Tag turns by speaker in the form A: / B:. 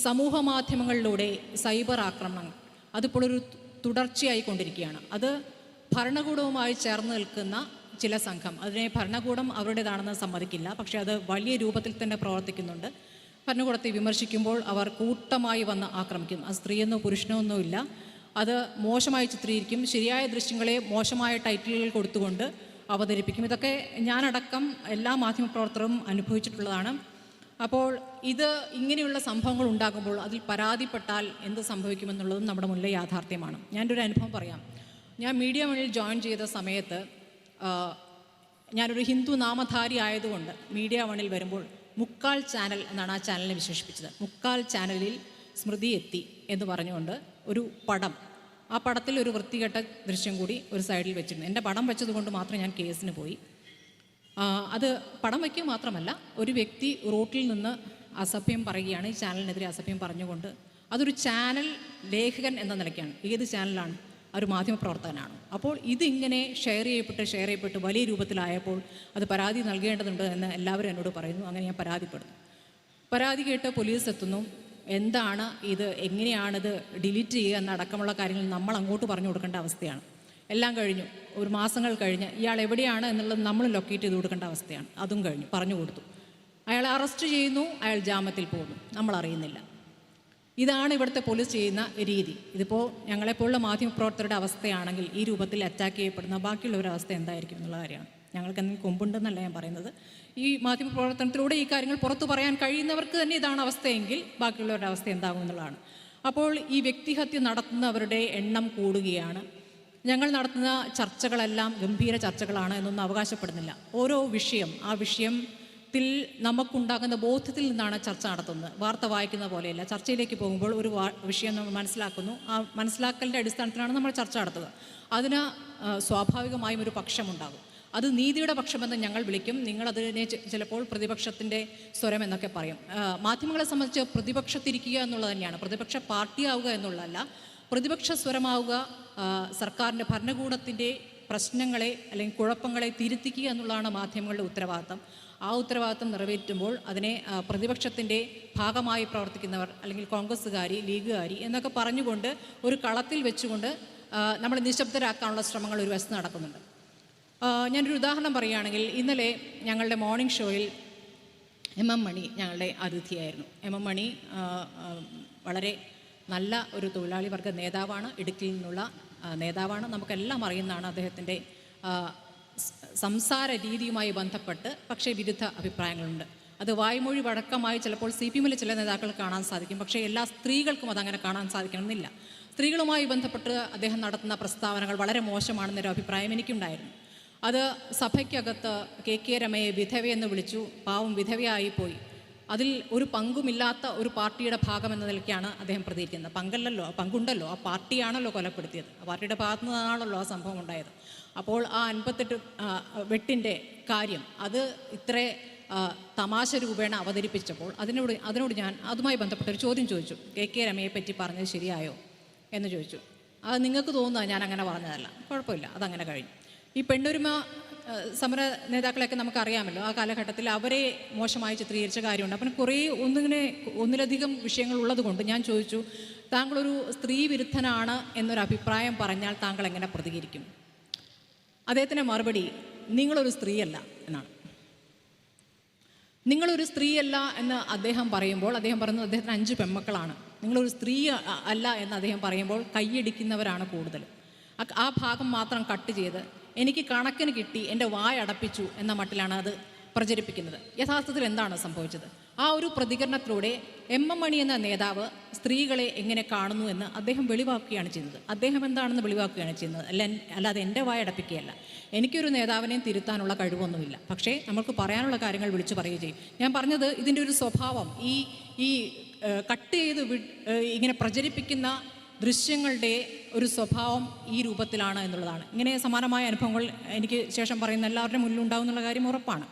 A: സമൂഹ മാധ്യമങ്ങളിലൂടെ സൈബർ ആക്രമണങ്ങൾ അതിപ്പോൾ ഒരു തുടർച്ചയായിക്കൊണ്ടിരിക്കുകയാണ്. അത് ഭരണകൂടവുമായി ചേർന്ന് നിൽക്കുന്ന ചില സംഘം, അതിനെ ഭരണകൂടം അവരുടേതാണെന്ന് സമ്മതിക്കില്ല, പക്ഷേ അത് വലിയ രൂപത്തിൽ തന്നെ പ്രവർത്തിക്കുന്നുണ്ട്. ഭരണകൂടത്തെ വിമർശിക്കുമ്പോൾ അവർ കൂട്ടമായി വന്ന് ആക്രമിക്കും. അത് സ്ത്രീയെന്നോ പുരുഷനോ ഒന്നോ ഇല്ല, അത് മോശമായി ചിത്രീകരിക്കും, ശരിയായ ദൃശ്യങ്ങളെ മോശമായ ടൈറ്റിലുകൾ കൊടുത്തുകൊണ്ട് അവതരിപ്പിക്കും. ഇതൊക്കെ ഞാനടക്കം എല്ലാ മാധ്യമപ്രവർത്തകരും അനുഭവിച്ചിട്ടുള്ളതാണ്. അപ്പോൾ ഇത് ഇങ്ങനെയുള്ള സംഭവങ്ങൾ ഉണ്ടാകുമ്പോൾ അതിൽ പരാതിപ്പെട്ടാൽ എന്ത് സംഭവിക്കുമെന്നുള്ളതും നമ്മുടെ മുന്നിലെ യാഥാർത്ഥ്യമാണ്. ഞാനൊരു അനുഭവം പറയാം. ഞാൻ മീഡിയ വണിൽ ജോയിൻ ചെയ്ത സമയത്ത് ഞാനൊരു ഹിന്ദു നാമധാരി ആയതുകൊണ്ട് മീഡിയ വണിൽ വരുമ്പോൾ മുക്കാൽ ചാനൽ എന്നാണ് ആ ചാനലിനെ വിശേഷിപ്പിച്ചത്. മുക്കാൽ ചാനലിൽ സ്മൃതി എത്തി എന്ന് പറഞ്ഞുകൊണ്ട് ഒരു പടം, ആ പടത്തിൽ ഒരു വൃത്തികെട്ട ദൃശ്യം കൂടി ഒരു സൈഡിൽ വെച്ചിരുന്നു. എൻ്റെ പടം വെച്ചതുകൊണ്ട് മാത്രം ഞാൻ കേസിന് പോയി. അത് പടം വയ്ക്കുക മാത്രമല്ല, ഒരു വ്യക്തി റോട്ടിൽ നിന്ന് അസഭ്യം പറയുകയാണ്, ഈ ചാനലിനെതിരെ അസഭ്യം പറഞ്ഞുകൊണ്ട്. അതൊരു ചാനൽ ലേഖകൻ എന്ന നിലയ്ക്കാണ്. ഏത് ചാനലാണ്? ഒരു മാധ്യമപ്രവർത്തകനാണ്. അപ്പോൾ ഇതിങ്ങനെ ഷെയർ ചെയ്യപ്പെട്ട് വലിയ രൂപത്തിലായപ്പോൾ അത് പരാതി നൽകേണ്ടതുണ്ട് എന്ന് എല്ലാവരും എന്നോട് പറയുന്നു. അങ്ങനെ ഞാൻ പരാതിപ്പെടുന്നു. പരാതി കേട്ട് പോലീസ് എത്തുന്നു. എന്താണ് ഇത്, എങ്ങനെയാണിത് ഡിലീറ്റ് ചെയ്യുക എന്നടക്കമുള്ള കാര്യങ്ങൾ നമ്മൾ അങ്ങോട്ട് പറഞ്ഞു കൊടുക്കേണ്ട അവസ്ഥയാണ്. എല്ലാം കഴിഞ്ഞു, ഒരു മാസങ്ങൾ കഴിഞ്ഞ് ഇയാൾ എവിടെയാണ് എന്നുള്ളത് നമ്മൾ ലൊക്കേറ്റ് ചെയ്ത് കൊടുക്കേണ്ട അവസ്ഥയാണ്. അതും കഴിഞ്ഞു, പറഞ്ഞു കൊടുത്തു. അയാളെ അറസ്റ്റ് ചെയ്യുന്നു, അയാൾ ജാമ്യത്തിൽ പോകുന്നു, നമ്മൾ അറിയുന്നില്ല. ഇതാണ് ഇവിടുത്തെ പോലീസ് ചെയ്യുന്ന രീതി. ഇതിപ്പോൾ ഞങ്ങളെപ്പോലുള്ള മാധ്യമപ്രവർത്തകരുടെ അവസ്ഥയാണെങ്കിൽ ഈ രൂപത്തിൽ അറ്റാക്ക് ചെയ്യപ്പെടുന്ന ബാക്കിയുള്ളവരുടെ അവസ്ഥ എന്തായിരിക്കും എന്നുള്ള കാര്യമാണ്. ഞങ്ങൾക്ക് എന്തെങ്കിലും കൊമ്പുണ്ടെന്നല്ല ഞാൻ പറയുന്നത്. ഈ മാധ്യമപ്രവർത്തനത്തിലൂടെ ഈ കാര്യങ്ങൾ പുറത്തു പറയാൻ കഴിയുന്നവർക്ക് തന്നെ ഇതാണ് അവസ്ഥയെങ്കിൽ ബാക്കിയുള്ളവരുടെ അവസ്ഥ എന്താകും എന്നുള്ളതാണ്. അപ്പോൾ ഈ വ്യക്തിഹത്യ നടത്തുന്നവരുടെ എണ്ണം കൂടുകയാണ്. ഞങ്ങൾ നടത്തുന്ന ചർച്ചകളെല്ലാം ഗംഭീര ചർച്ചകളാണ് എന്നൊന്നും അവകാശപ്പെടുന്നില്ല. ഓരോ വിഷയം, ആ വിഷയത്തിൽ നമുക്കുണ്ടാകുന്ന ബോധ്യത്തിൽ നിന്നാണ് ചർച്ച നടത്തുന്നത്. വാർത്ത വായിക്കുന്ന പോലെയല്ല. ചർച്ചയിലേക്ക് പോകുമ്പോൾ ഒരു വിഷയം നമ്മൾ മനസ്സിലാക്കുന്നു, ആ മനസ്സിലാക്കലിൻ്റെ അടിസ്ഥാനത്തിലാണ് നമ്മൾ ചർച്ച നടത്തുക. അതിന് സ്വാഭാവികമായും ഒരു പക്ഷമുണ്ടാകും. അത് നീതിയുടെ പക്ഷമെന്ന് ഞങ്ങൾ വിളിക്കും. നിങ്ങളതിനെ ചിലപ്പോൾ പ്രതിപക്ഷത്തിൻ്റെ സ്വരം എന്നൊക്കെ പറയും. മാധ്യമങ്ങളെ സംബന്ധിച്ച് പ്രതിപക്ഷത്തിരിക്കുക എന്നുള്ളത് തന്നെയാണ്. പ്രതിപക്ഷ പാർട്ടിയാവുക എന്നുള്ളതല്ല, പ്രതിപക്ഷ സ്വരമാവുക, സർക്കാരിൻ്റെ ഭരണകൂടത്തിൻ്റെ പ്രശ്നങ്ങളെ അല്ലെങ്കിൽ കുഴപ്പങ്ങളെ തിരുത്തിക്കുക എന്നുള്ളതാണ് മാധ്യമങ്ങളുടെ ഉത്തരവാദിത്തം. ആ ഉത്തരവാദിത്തം നിറവേറ്റുമ്പോൾ അതിനെ പ്രതിപക്ഷത്തിൻ്റെ ഭാഗമായി പ്രവർത്തിക്കുന്നവർ അല്ലെങ്കിൽ കോൺഗ്രസ്സുകാരി, ലീഗുകാരി എന്നൊക്കെ പറഞ്ഞുകൊണ്ട് ഒരു കളത്തിൽ വെച്ചുകൊണ്ട് നമ്മൾ നിശബ്ദരാക്കാനുള്ള ശ്രമങ്ങൾ ഒരു വശത്ത് നടക്കുന്നുണ്ട്. ഞാനൊരു ഉദാഹരണം പറയുകയാണെങ്കിൽ, ഇന്നലെ ഞങ്ങളുടെ മോർണിംഗ് ഷോയിൽ MM മണി ഞങ്ങളുടെ അതിഥിയായിരുന്നു. MM മണി വളരെ നല്ല ഒരു തൊഴിലാളി വർഗ നേതാവാണ്, ഇടുക്കിയിൽ നിന്നുള്ള നേതാവാണ്. നമുക്കെല്ലാം അറിയുന്നതാണ് അദ്ദേഹത്തിൻ്റെ സംസാര രീതിയുമായി ബന്ധപ്പെട്ട് പക്ഷേ വിരുദ്ധ അഭിപ്രായങ്ങളുണ്ട്. അത് വായ്മൊഴി വഴക്കമായി ചിലപ്പോൾ CPM-ലെ ചില നേതാക്കൾ കാണാൻ സാധിക്കും. പക്ഷേ എല്ലാ സ്ത്രീകൾക്കും അതങ്ങനെ കാണാൻ സാധിക്കണമെന്നില്ല. സ്ത്രീകളുമായി ബന്ധപ്പെട്ട് അദ്ദേഹം നടത്തുന്ന പ്രസ്താവനകൾ വളരെ മോശമാണെന്നൊരു അഭിപ്രായം എനിക്കുണ്ടായിരുന്നു. അത് സഭയ്ക്കകത്ത് KK രമയെ വിധവയെന്ന് വിളിച്ചു. പാവം വിധവയായിപ്പോയി. അതിൽ ഒരു പങ്കുമില്ലാത്ത ഒരു പാർട്ടിയുടെ ഭാഗമെന്ന നിലയ്ക്കാണ് അദ്ദേഹം പ്രതികരിക്കുന്നത്. പങ്കുണ്ടല്ലോ, ആ പാർട്ടിയാണല്ലോ കൊലപ്പെടുത്തിയത്, ആ പാർട്ടിയുടെ ഭാഗത്തു നിന്നാണല്ലോ ആ സംഭവം ഉണ്ടായത്. അപ്പോൾ ആ 58 വെട്ടിൻ്റെ കാര്യം അത് ഇത്ര തമാശ രൂപേണ അവതരിപ്പിച്ചപ്പോൾ അതിനോട് ഞാൻ അതുമായി ബന്ധപ്പെട്ടൊരു ചോദ്യം ചോദിച്ചു. KK രമയെ പറ്റി പറഞ്ഞത് ശരിയായോ എന്ന് ചോദിച്ചു. അത് നിങ്ങൾക്ക് തോന്നുന്നത് ഞാൻ അങ്ങനെ പറഞ്ഞതല്ല, കുഴപ്പമില്ല, അതങ്ങനെ കഴിഞ്ഞു. ഈ പെണ്ണൊരുമ സമര നേതാക്കളെയൊക്കെ നമുക്കറിയാമല്ലോ. ആ കാലഘട്ടത്തിൽ അവരെ മോശമായി ചിത്രീകരിച്ച കാര്യമുണ്ട്. അപ്പം ഒന്നിലധികം വിഷയങ്ങൾ ഉള്ളത് കൊണ്ട് ഞാൻ ചോദിച്ചു, താങ്കളൊരു സ്ത്രീ വിരുദ്ധനാണ് എന്നൊരു അഭിപ്രായം പറഞ്ഞാൽ താങ്കൾ എങ്ങനെ പ്രതികരിക്കും? അദ്ദേഹത്തിൻ്റെ മറുപടി, നിങ്ങളൊരു സ്ത്രീയല്ല എന്നാണ്. നിങ്ങളൊരു സ്ത്രീയല്ല എന്ന് അദ്ദേഹം പറയുമ്പോൾ, അദ്ദേഹം പറയുന്നത് അദ്ദേഹത്തിന് 5 പെൺമക്കളാണ്. നിങ്ങളൊരു സ്ത്രീ അല്ല എന്ന് അദ്ദേഹം പറയുമ്പോൾ കൈയടിക്കുന്നവരാണ് കൂടുതൽ. ആ ഭാഗം മാത്രം കട്ട് ചെയ്ത് എനിക്ക് കണക്കിന് കിട്ടി, എൻ്റെ വായടപ്പിച്ചു എന്ന മട്ടിലാണ് അത് പ്രചരിപ്പിക്കുന്നത്. യഥാർത്ഥത്തിൽ എന്താണ് സംഭവിച്ചത്? ആ ഒരു പ്രതികരണത്തിലൂടെ MM മണി എന്ന നേതാവ് സ്ത്രീകളെ എങ്ങനെ കാണുന്നു എന്ന് അദ്ദേഹം വെളിവാക്കുകയാണ് ചെയ്യുന്നത്. അദ്ദേഹം എന്താണെന്ന് വെളിവാക്കുകയാണ് ചെയ്യുന്നത്, അല്ലാതെ എൻ്റെ വായടപ്പിക്കുകയല്ല. എനിക്കൊരു നേതാവിനെയും തിരുത്താനുള്ള കഴിവൊന്നുമില്ല. പക്ഷേ നമുക്ക് പറയാനുള്ള കാര്യങ്ങൾ വിളിച്ചു പറയുകയും ചെയ്യും. ഞാൻ പറഞ്ഞത് ഇതിൻ്റെ ഒരു സ്വഭാവം ഈ കട്ട് ചെയ്ത് ഇങ്ങനെ പ്രചരിപ്പിക്കുന്ന ദൃശ്യങ്ങളുടെ ഒരു സ്വഭാവം ഈ രൂപത്തിലാണ് എന്നുള്ളതാണ്. ഇങ്ങനെ സമാനമായ അനുഭവങ്ങൾ എനിക്ക് ശേഷം പറയുന്ന എല്ലാവരുടെയും മുന്നിലുണ്ടാകും എന്നുള്ള കാര്യം ഉറപ്പാണ്.